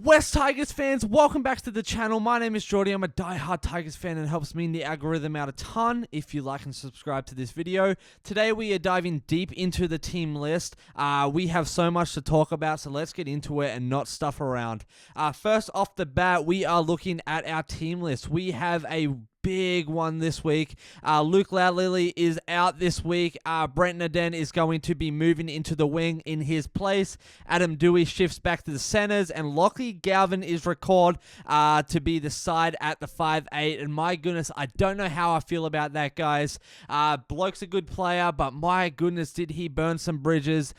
West Tigers fans, welcome back to the channel. My name is Jordy. I'm a die-hard Tigers fan and it helps me in the algorithm out a ton if you like and subscribe to this video. Today we are diving deep into the team list. We have so much to talk about, so let's get into it and not stuff around. First off the bat, we are looking at our team list. We have a big one this week. Laulilii is out this week. Brent Naden is going to be moving into the wing in his place. Adam Dewey shifts back to the centers, and Lachlan Galvin is recalled to be the side at the 5'8". And my goodness, I don't know how I feel about that, guys. Bloke's a good player, but my goodness, did he burn some bridges.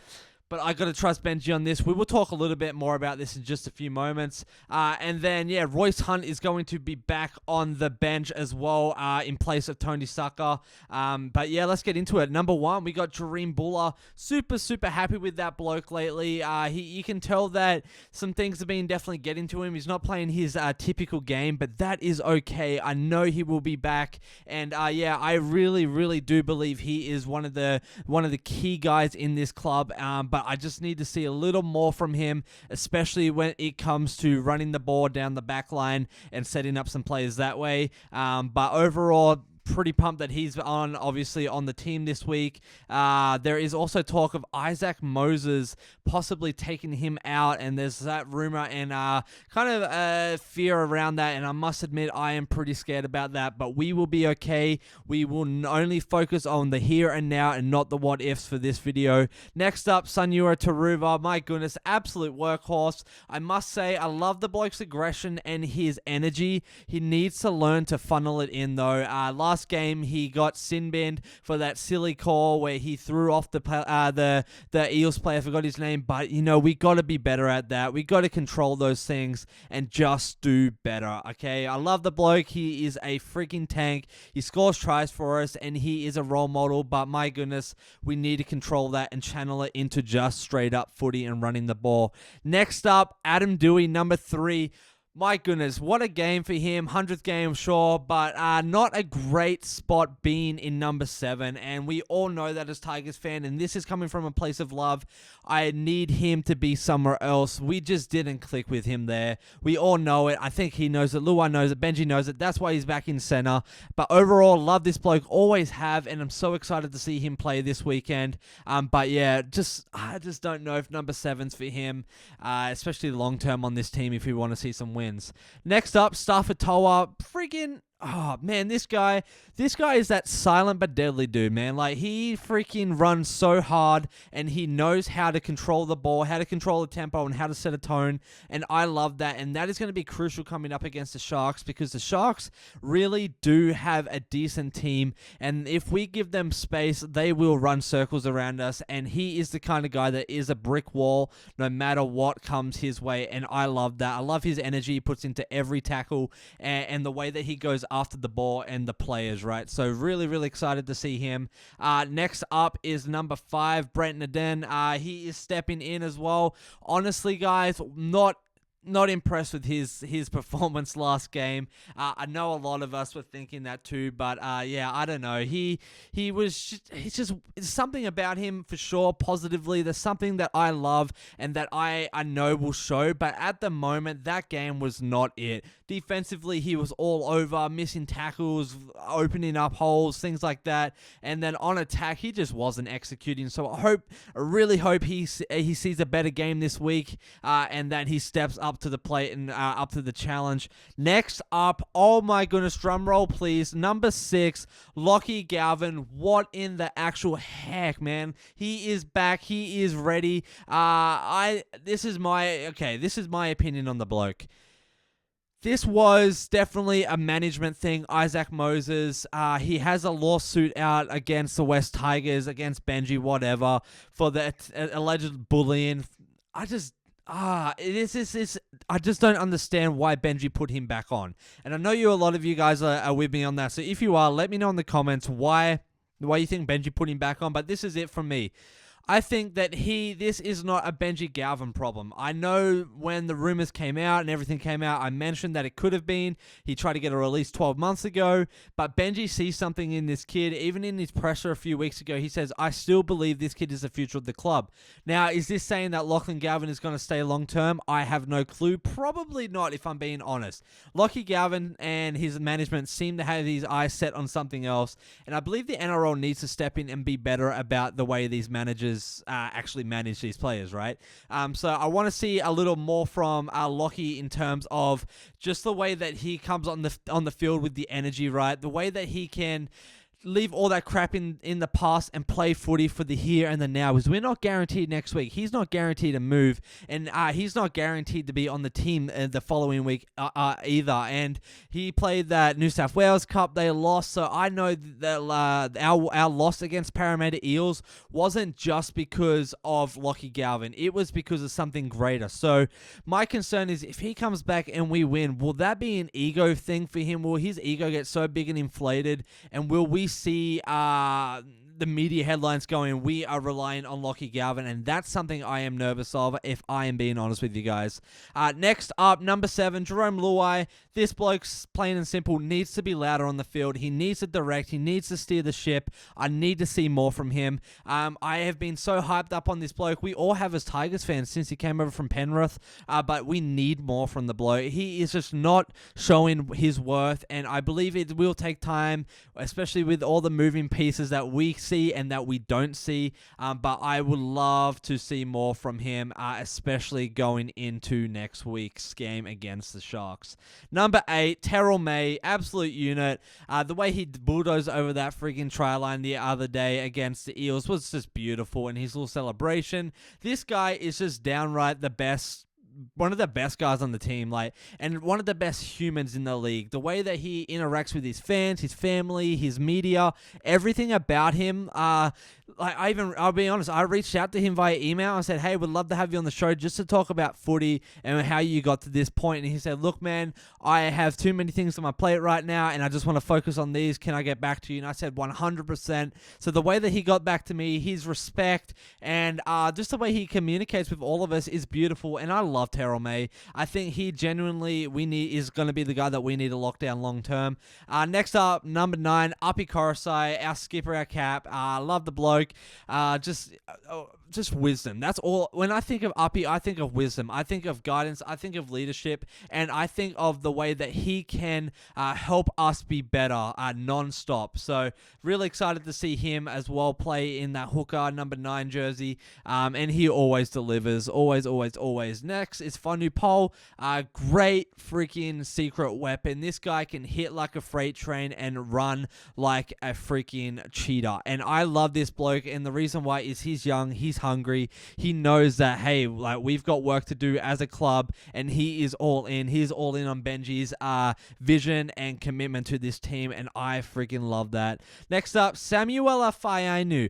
But I got to trust Benji on this. We will talk a little bit more about this in just a few moments. And then, yeah, Royce Hunt is going to be back on the bench as well in place of Tony Sucker. But, yeah, let's get into it. Number one, we got Jareem Buller. Super happy with that bloke lately. You can tell that some things have been definitely getting to him. He's not playing his typical game, but that is okay. I know he will be back. And, yeah, I really do believe he is one of the key guys in this club. But I just need to see a little more from him, especially when it comes to running the ball down the back line and setting up some plays that way. But overall, pretty pumped that he's obviously on the team this week. There is also talk of Isaac Moses possibly taking him out, and there's that rumor and kind of fear around that, and I must admit I am pretty scared about that, but we will be okay. We will only focus on the here and now and not the what ifs for this video. Next up, Sunua Taruva. My goodness, absolute workhorse. I must say, I love the bloke's aggression and his energy. He needs to learn to funnel it in though. Last game he got sin-binned for that silly call where he threw off the Eels player. I forgot his name, but you know, we got to be better at that. We got to control those things and just do better. Okay, I love the bloke. He is a freaking tank. He scores tries for us and he is a role model, but my goodness, we need to control that and channel it into just straight up footy and running the ball. Next up, Adam Dewey, number 3. My goodness, what a game for him. 100th game, sure, but not a great spot being in number 7. And we all know that as Tigers fan, and this is coming from a place of love. I need him to be somewhere else. We just didn't click with him there. We all know it. I think he knows it. Luai knows it. Benji knows it. That's why he's back in center. But overall, love this bloke. Always have, and I'm so excited to see him play this weekend. But yeah, I just don't know if number 7's for him, especially long term on this team if we want to see some wins. Next up, Staffatoa. Freaking, oh man, this guy is that silent but deadly dude, man. Like, he freaking runs so hard and he knows how to control the ball, how to control the tempo, and how to set a tone. And I love that. And that is going to be crucial coming up against the Sharks, because the Sharks really do have a decent team. And if we give them space, they will run circles around us. And he is the kind of guy that is a brick wall no matter what comes his way. And I love that. I love his energy he puts into every tackle and the way that he goes after the ball and the players, right? So really excited to see him. Next up is number 5, Brent Naden. He is stepping in as well. Honestly, guys, not impressed with his performance last game. I know a lot of us were thinking that too, but yeah, I don't know. He's just something about him for sure. Positively, there's something that I love and that I know will show. But at the moment, that game was not it. Defensively, he was all over, missing tackles, opening up holes, things like that. And then on attack, he just wasn't executing. So I really hope he sees a better game this week, and that he steps up to the plate and up to the challenge. Next up, oh my goodness, drum roll please, number 6, Lachlan Galvin. What in the actual heck, man? He is back. He is ready. This is my opinion on the bloke. This was definitely a management thing. Isaac Moses, he has a lawsuit out against the West Tigers, against Benji, whatever, for the alleged bullying. I just don't understand why Benji put him back on. And I know a lot of you guys are with me on that. So if you are, let me know in the comments why you think Benji put him back on. But this is it from me. I think that this is not a Benji Galvin problem. I know when the rumors came out and everything came out, I mentioned that it could have been. He tried to get a release 12 months ago, but Benji sees something in this kid. Even in his presser a few weeks ago, he says, I still believe this kid is the future of the club. Now, is this saying that Lachlan Galvin is going to stay long term? I have no clue. Probably not, if I'm being honest. Lachie Galvin and his management seem to have his eyes set on something else, and I believe the NRL needs to step in and be better about the way these managers actually manage these players, right? So I want to see a little more from Lachie in terms of just the way that he comes on the field with the energy, right? The way that he can leave all that crap in the past and play footy for the here and the now, because we're not guaranteed next week. He's not guaranteed to move, and he's not guaranteed to be on the team the following week either. And he played that New South Wales Cup. They lost, so I know that our loss against Parramatta Eels wasn't just because of Lachie Galvin. It was because of something greater. So my concern is if he comes back and we win, will that be an ego thing for him? Will his ego get so big and inflated, and will we see the media headlines going, we are relying on Lachie Galvin, and that's something I am nervous of, if I am being honest with you guys. Next up, number 7, Jarome Luai. This bloke's plain and simple needs to be louder on the field. He needs to direct. He needs to steer the ship. I need to see more from him. I have been so hyped up on this bloke. We all have as Tigers fans since he came over from Penrith, but we need more from the bloke. He is just not showing his worth, and I believe it will take time, especially with all the moving pieces that we see and that we don't see, but I would love to see more from him, especially going into next week's game against the Sharks. Number 8, Terrell May, absolute unit. The way he bulldozed over that freaking try line the other day against the Eels was just beautiful, and his little celebration. This guy is just downright the best, one of the best guys on the team, and one of the best humans in the league. The way that he interacts with his fans, his family, his media, everything about him. I'll be honest, I reached out to him via email and said, hey, would love to have you on the show just to talk about footy and how you got to this point. And he said, look, man, I have too many things on my plate right now, and I just want to focus on these. Can I get back to you? And I said 100%. So the way that he got back to me, his respect, and just the way he communicates with all of us is beautiful, and I love Terrell May. I think he genuinely is going to be the guy that we need to lock down long term. Next up, number 9, Api Korosai, our skipper, our cap. Love the bloke. Just wisdom. That's all. When I think of Api, I think of wisdom. I think of guidance. I think of leadership, and I think of the way that he can help us be better non-stop. So really excited to see him as well play in that hooker number 9 jersey, and he always delivers. Always, always, always. Next is Fainu Pole. Great freaking secret weapon. This guy can hit like a freight train and run like a freaking cheetah, and I love this bloke, and the reason why is he's young, he's hungry, he knows that, hey, we've got work to do as a club, and he is all in. He's all in on Benji's vision and commitment to this team, and I freaking love that. Next up, Cronulla Fainu.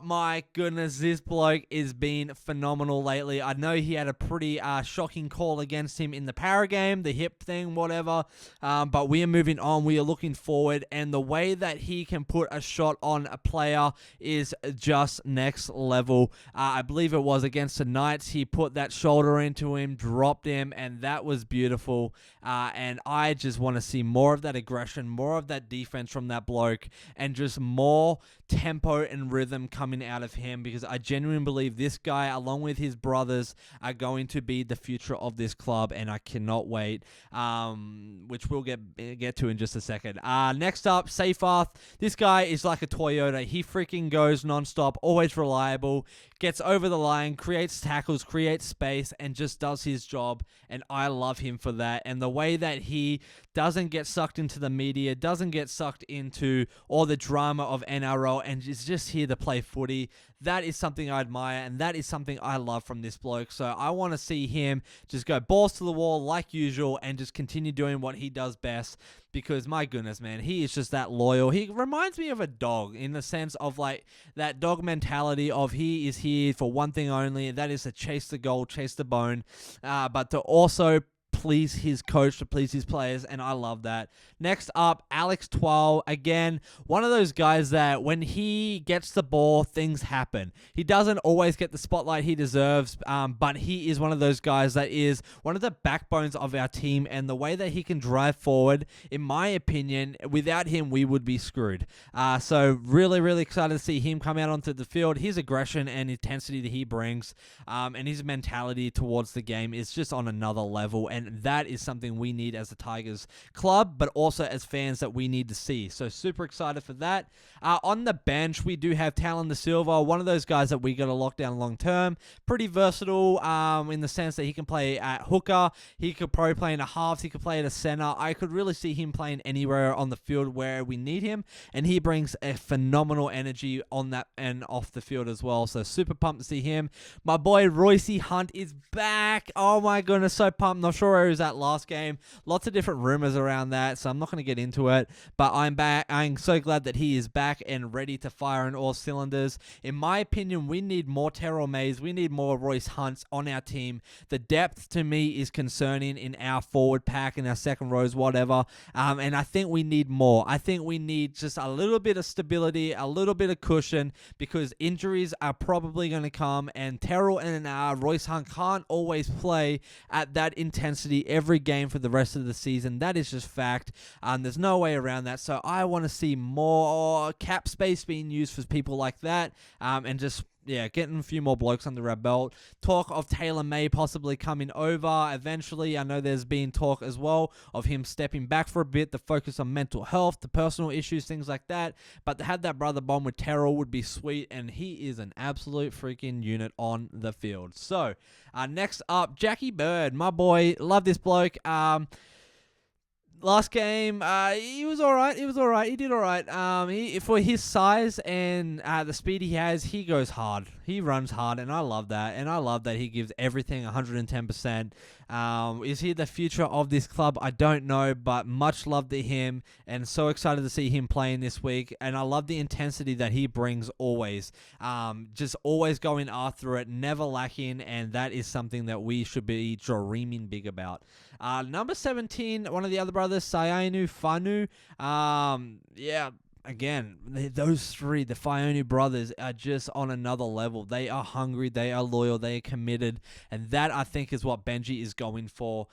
My goodness, this bloke is been phenomenal lately. I know he had a pretty shocking call against him in the para game, the hip thing, whatever, but we are moving on. We are looking forward, and the way that he can put a shot on a player is just next level. I believe it was against the Knights. He put that shoulder into him, dropped him, and that was beautiful. And I just want to see more of that aggression, more of that defense from that bloke, and just more tempo and rhythm coming out of him, because I genuinely believe this guy, along with his brothers, are going to be the future of this club, and I cannot wait, which we'll get to in just a second. Next up, Seyfarth. This guy is like a Toyota. He freaking goes non-stop, always reliable, gets over the line, creates tackles, creates space, and just does his job, and I love him for that. And the way that he doesn't get sucked into the media, doesn't get sucked into all the drama of NRL, and is just here to play footy, that is something I admire, and that is something I love from this bloke. So I want to see him just go balls to the wall like usual and just continue doing what he does best, because my goodness, man, he is just that loyal. He reminds me of a dog in the sense of that dog mentality of he is here for one thing only, and that is to chase the goal, chase the bone, but to also please his coach, to please his players, and I love that. Next up, Alex Twal. Again, one of those guys that when he gets the ball, things happen. He doesn't always get the spotlight he deserves, but he is one of those guys that is one of the backbones of our team, and the way that he can drive forward, in my opinion, without him, we would be screwed. So really, really excited to see him come out onto the field. His aggression and intensity that he brings, and his mentality towards the game is just on another level, and that is something we need as a Tigers club, but also as fans that we need to see. So super excited for that. On the bench, we do have Talon Da Silva, one of those guys that we got to lock down long term. Pretty versatile in the sense that he can play at hooker. He could probably play in a halves. He could play at a center. I could really see him playing anywhere on the field where we need him, and he brings a phenomenal energy on that and off the field as well. So super pumped to see him. My boy Royce Hunt is back. Oh my goodness, so pumped. Not sure where he was at last game. Lots of different rumors around that, so I'm not going to get into it, but I'm back. I'm so glad that he is back and ready to fire on all cylinders. In my opinion, we need more Terrell Mays. We need more Royce Hunts on our team. The depth to me is concerning in our forward pack, in our second rows, whatever, and I think we need more. I think we need just a little bit of stability, a little bit of cushion, because injuries are probably going to come, and Terrell and Royce Hunt can't always play at that intensity every game for the rest of the season. That is just fact. There's no way around that. So I want to see more cap space being used for people like that, and just getting a few more blokes under our belt. Talk of Taylor May possibly coming over eventually. I know there's been talk as well of him stepping back for a bit to focus on mental health, the personal issues, things like that. But to have that brother bond with Terrell would be sweet, and he is an absolute freaking unit on the field. So, next up, Jackie Bird, my boy. Love this bloke. Last game, he was all right. He did all right. For his size and the speed he has, he goes hard. He runs hard, and I love that. And I love that he gives everything 110%. Is he the future of this club? I don't know, but much love to him, and so excited to see him playing this week. And I love the intensity that he brings always. Just always going after it, never lacking, and that is something that we should be dreaming big about. Number 17, one of the other brothers, Latu Fainu. Again, those three, the Fainu brothers, are just on another level. They are hungry, they are loyal, they are committed, and that, I think, is what Benji is going for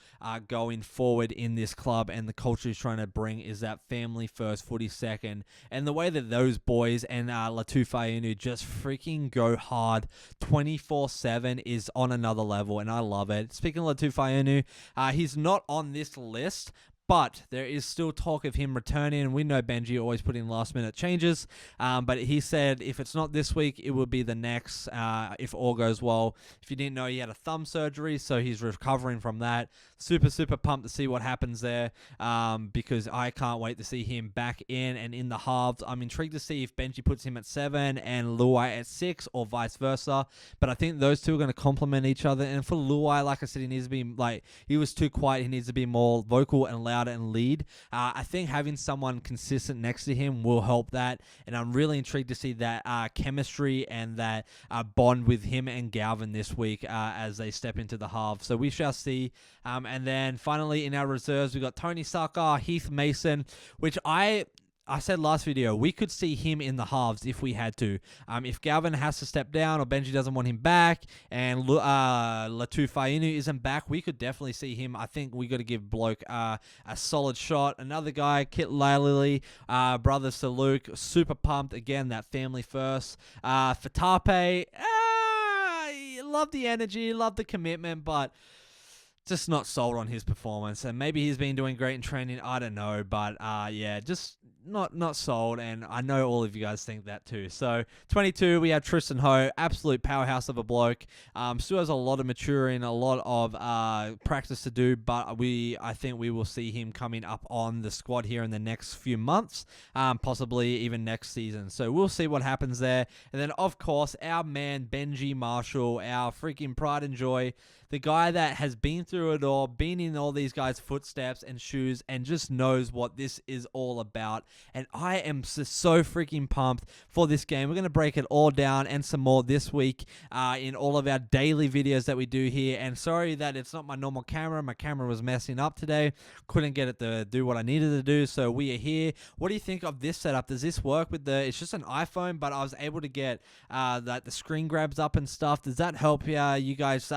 going forward in this club, and the culture he's trying to bring is that family first, footy second, and the way that those boys and Latu Fainu just freaking go hard 24/7 is on another level, and I love it. Speaking of Latu Fainu, he's not on this list, but there is still talk of him returning, and we know Benji always put in last-minute changes. But he said if it's not this week, it will be the next, if all goes well. If you didn't know, he had a thumb surgery, so he's recovering from that. Super, super pumped to see what happens there, because I can't wait to see him back in and in the halves. I'm intrigued to see if Benji puts him at 7 and Luai at 6, or vice versa. But I think those two are going to complement each other. And for Luai, like I said, he needs to be, he was too quiet. He needs to be more vocal and loud and lead. I think having someone consistent next to him will help that, and I'm really intrigued to see that chemistry and that bond with him and Galvin this week as they step into the half. So we shall see. And then finally in our reserves, we got Tony Saka, Heath Mason, which I said last video, we could see him in the halves if we had to. If Galvin has to step down or Benji doesn't want him back and Latu Fainu isn't back, we could definitely see him. I think we got to give bloke a solid shot. Another guy, Kit Laulilii, brothers to Luke, super pumped. Again, that family first. For Tape, love the energy, love the commitment, but just not sold on his performance. And maybe he's been doing great in training, I don't know, but just not sold, and I know all of you guys think that too. So 22, we have Tristan Ho, absolute powerhouse of a bloke. Still has a lot of maturing, a lot of practice to do, but I think we will see him coming up on the squad here in the next few months, possibly even next season. So we'll see what happens there. And then of course our man Benji Marshall, our freaking pride and joy, the guy that has been through it all, been in all these guys' footsteps and shoes, and just knows what this is all about. and I am just so freaking pumped for this game. We're going to break it all down and some more this week in all of our daily videos that we do here. And sorry that it's not my normal camera. My camera was messing up today. Couldn't get it to do what I needed to do, so we are here. What do you think of this setup? Does this work with it's just an iPhone, but I was able to get the screen grabs up and stuff. Does that help you guys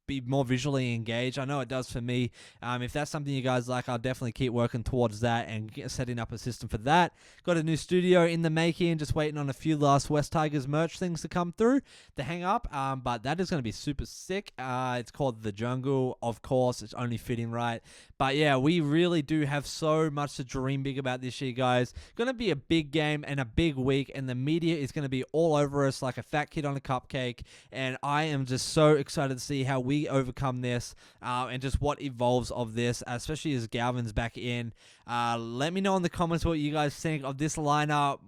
be more visually engaged? I know it does for me. If that's something you guys like, I'll definitely keep working towards that and setting up a system for that. Got a new studio in the making, just waiting on a few last West Tigers merch things to come through to hang up, but that is going to be super sick. It's called The Jungle, of course. It's only fitting, right? But yeah, we really do have so much to dream big about this year, guys. Going to be a big game and a big week, and the media is going to be all over us like a fat kid on a cupcake, and I am just so excited to see how we overcome this and just what evolves of this, especially as Galvin's back in. Let me know in the comments what you guys think of this lineup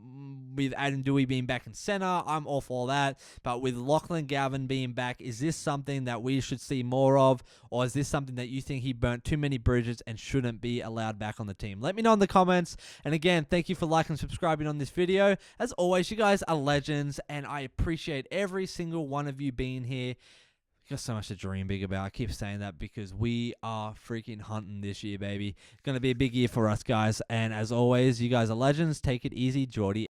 with Adam Dewey being back in center. I'm all for that, but with Lachlan Galvin being back, is this something that we should see more of, or is this something that you think he burnt too many bridges and shouldn't be allowed back on the team? Let me know in the comments, and again, thank you for liking and subscribing on this video. As always, you guys are legends, and I appreciate every single one of you being here. Got so much to dream big about. I keep saying that because we are freaking hunting this year, baby. It's going to be a big year for us, guys. And as always, you guys are legends. Take it easy, Geordie.